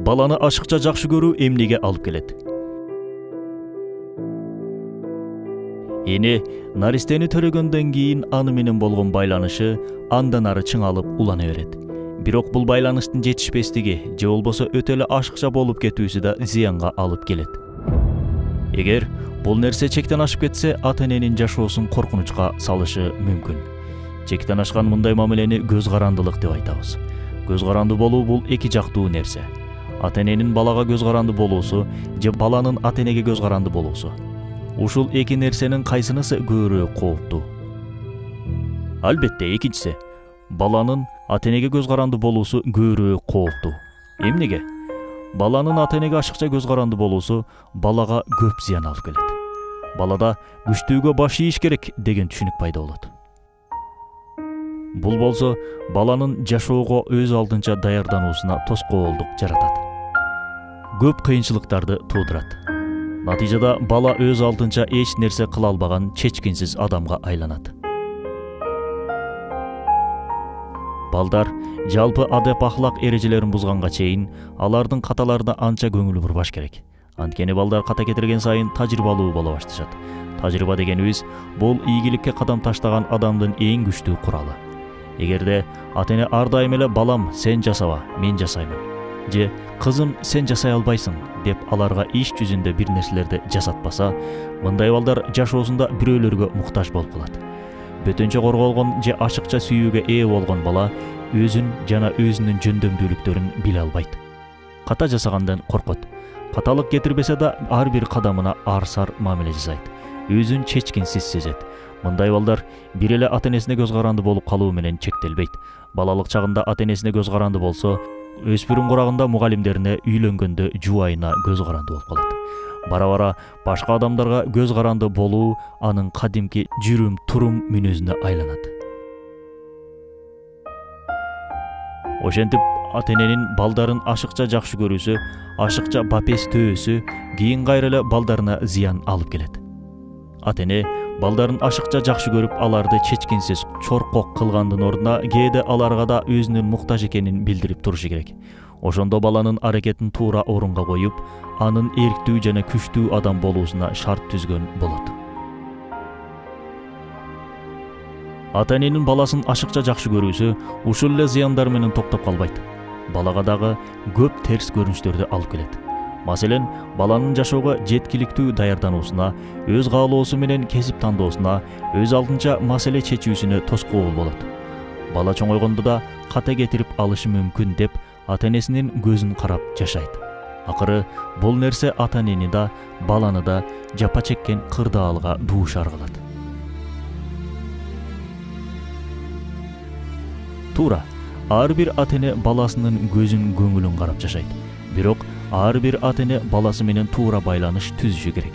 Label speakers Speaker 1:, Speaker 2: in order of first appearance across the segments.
Speaker 1: баланы ашыкча жакшы көрүү эмнеге алып келет? Эне наристени төрөгөндөн кийин аны менен болгон байланышы андан ары чыңалып улана берет. Бирок бул байланыштын жетишпестиги же болбосо өтө эле ашыкча болуп кетүүсү да зыянга алып келет. Эгер бул нерсе чектен ашып кетсе, ата-эненин жашоосун коркунучка салышы мүмкүн. Чектен ашкан мындай мамилени көз карандылык деп айтабыз. Көз каранды болуу бул эки жактуу нерсе. Ата-эненин балага көз каранды болуусу же баланын ата-энеге көз каранды болуусу. Ушул эки нерсенин кайсынысы көбүрөөк кооптуу? Албетте экинчиси. Баланын ата-энеге көз каранды болуусу көбүрөөк кооптуу. Эмнеге? Баланын ата-энеге ашыкча көз каранды болуусу балага көп зыян алып келет. Балада күчтүүгө баш ийиш керек деген түшүнүк пайда болот. Бул болсо баланын жашоого өз алдынча даярдануусуна тоскоолдук жаратат. Көп кыйынчылыктарды туудурат. Натыйжада бала өз алдынча эч нерсе кыла албаган чечкинсиз адамга айланат. Балдар жалпы адеп ахлак эрежелерин бузганга чейин алардын каталарына анча көңүл бурбаш керек. Анткени балдар ката кетирген сайын тажрыйбалуу боло башташат. Тажрыйба дегенибиз бул ийгиликке кадам таштаган адамдын эң күчтүү куралы. Эгерде ата-эне ар дайым эле балам сен жасаба, мен жасаймын, же кызым сен жасай албайсың деп аларга иш жүзүндө бир нерселерди жасатпаса, мындай балдар жашоосунда бирөөлөргө муктаж болуп калат. Бөтөнчө корголгон же ашыкча сүйүүгө ээ болгон бала өзүн жана өзүнүн жөндөмдүүлүктөрүн биле албайт. Ката жасагандан коркот. Каталык кетирбесе да ар бир кадамына ар-сар мамиле жасайт. Өзүн чечкинсиз сезет. Мындай балдар бир эле ата-энесине көз каранды болуп калуу менен чектелбейт. Балалык чагында ата-энесине көз каранды болсо, өспүрүм курагында мугалимдерине, үйлөнгөндө жубайына көз каранды болуп калат. Бара-бара башка адамдарга көз каранды болуу анын кадимки жүрүм-турум мүнөзүнө айланат. Ошентип ата-эненин балдарын ашыкча жакшы көрүүсү, ашыкча бапес төөсү кийин кайра эле балдарына зыян алып келет. Ата-эне балдарын ашыкча жакшы көрүп, аларды чечкинсиз, чоркок кылгандын ордуна кээде аларга да өзүнүн муктаж экенин билдирип турушу керек. Ошондо баланын аракетин туура орунга коюп, анын эрктүү жана күчтүү адам болуусуна шарт түзгөн болот. Ата-эненин баласын ашыкча жакшы көрүүсү ушул эле зыяндар менен токтоп калбайт. Балага дагы көп терс көрүнүштөрдү алып келет. Маселен, баланын жашоого жеткиликтүү даярдануусуна, өз каалоосу менен кесип тандоосуна, өз алдынча маселе чечүүсүнө тоскоол болот. Бала чоңойгондо да ката кетирип алышы мүмкүн деп ата-энесинин көзүн карап жашайт. Акыры бул нерсе ата-энени да, баланы да жапа чеккен кырдаалга дуушар кылат. Туура, ар бир ата-эне баласынын көзүн, көңүлүн карап жашайт. Бирок ар бир ата-эне баласы менен туура байланыш түзүшү керек.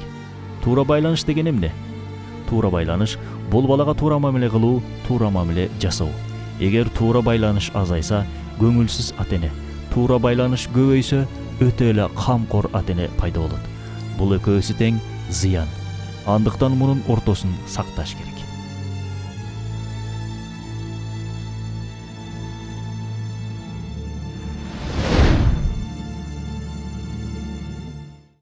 Speaker 1: Туура байланыш деген эмне? Туура байланыш бул балага туура мамиле кылуу, туура мамиле жасоо. Эгер туура байланыш азайса, көңүлсүз ата-эне, туура байланыш көбөйсө, өтө эле камкор ата-эне пайда болот. Бул экөөсү тең зыян. Андыктан мунун ортосун сакташ керек.